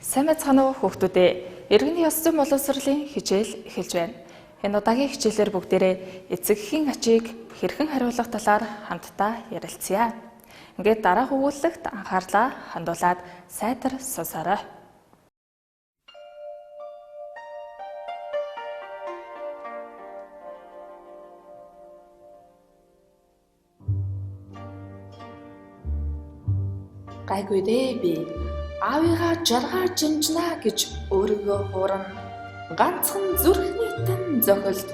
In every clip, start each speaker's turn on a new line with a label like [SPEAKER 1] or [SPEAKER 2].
[SPEAKER 1] Сайн байцгаана уу хүүхдүүдээ. Иргэний ёс зүйн боловсролын хичээл эхэлж байна. Энэ удаагийн хичээлээр бүгдээрээ эцэг эхийн ачийг хэрхэн хариулах талаар хамтдаа ярилцъя. Ингээд дараах өгүүлэлт анхаарлаа хандуулад сайтар сонсоорой. Гайгүй дээ би. Аавыгаа жаргаар жимжнаа гэж өөрийгөө хуурна. Ганцхан зүрхний тань зохилд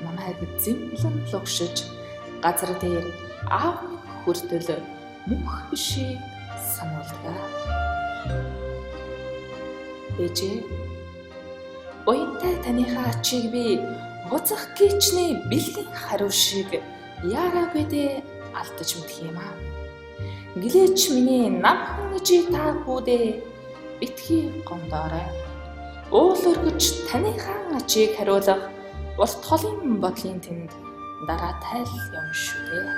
[SPEAKER 1] намайг зэмлэн лугшиж газар дээр аав хүртэл мөнх бишийг сануулдаг. Ээжээ, уянтай таныхаа ачийг би гоцох гीचний бэлгийн хариу шиг яараагүй дээ алдаж мэдх юм аа. Гэлээч миний намхан ижи та хүүдээ битгий гомдоорой. Уул өргөж таныхаа ачийг хариулах урт холын бодлын тэнд дараа тайл юм шүү дээ.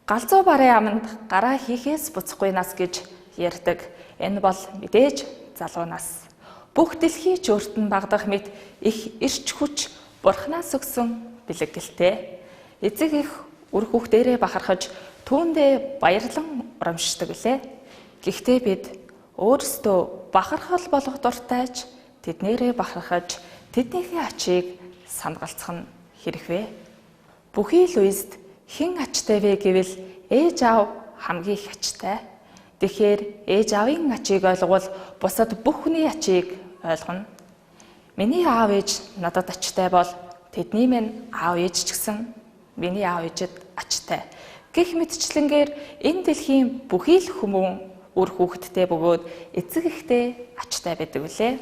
[SPEAKER 1] Галзуу барын аманд гараа хийхээс буцахгүй нас гэж ярьдаг. Энэ бол мэдээж залуу нас. Бүх дэлхий ч өөрт нь багдах мэт их эрч хүч бурхнаас өгсөн бэлэггэлтэй. Эцэг их үр хүүхдээрээ бахархаж түүндээ баярлан урамшдаг лээ. Гэхдээ бид өөрсдөө бахархал болох дуртайч тэднэрээ бахархаж тэднийхээ ачийг санагалцах нь хэрэг вэ? Бүхий л үест хэн ачтай вэ гэвэл ээж аав хамгийн их ачтай. Тэгэхээр ээж аавын ачийг ойлгвол бусад бүх хүний ачийг ойлгоно. Миний аав ээж надад ачтай бол тэдний минь аав ээж ч гэсэн миний аав ээжэд ачтай. Гэх мэтчлэнгээр энэ дэлхийн бүхий л хүмүүн үр хүүхэдтэй бөгөөд эцэг эхтэй ачтай байдаг үлээ.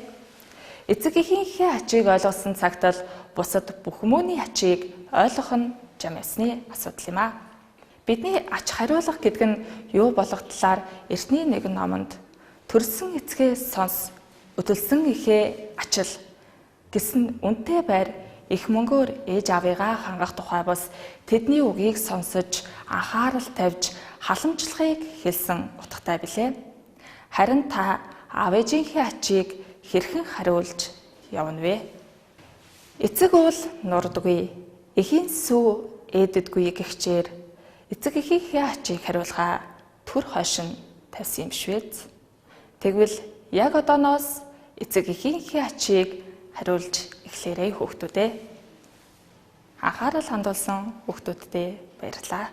[SPEAKER 1] Эцэг эхийнхээ ачийг ойлгосон цагт л бусад бүх хүмүүний ачийг ойлгох нь жам ясны асуудал юм аа. Бидний ач хариулах гэдэг нь юу болох талаар эртний нэгэн номонд төрсөн эцгээс сонс өдөлсөн ихээ ачил гэсэн үнэтэй байр их мөнгөөр ээж аавыгаа хангах тухай бас тэдний үгийг сонсож анхаарал тавьж халамжлахыг хэлсэн утгатай билээ. Харин та аав ээжийнхээ ачийг хэрхэн хариулж явна вэ? Эцэг уул нурдгүй, эхийн сүү ээддэггүй гихчээр эцэг эхийнхээ ачийг хариулахаа төр хойшин тавьсан юм швэз. Тэгвэл яг одооноос эцэг эхийнхээ ачийг хариулж эхлээрэй хүүхдүүдээ. Анхаарал хандуулсан хүүхдүүдтэй баярлалаа.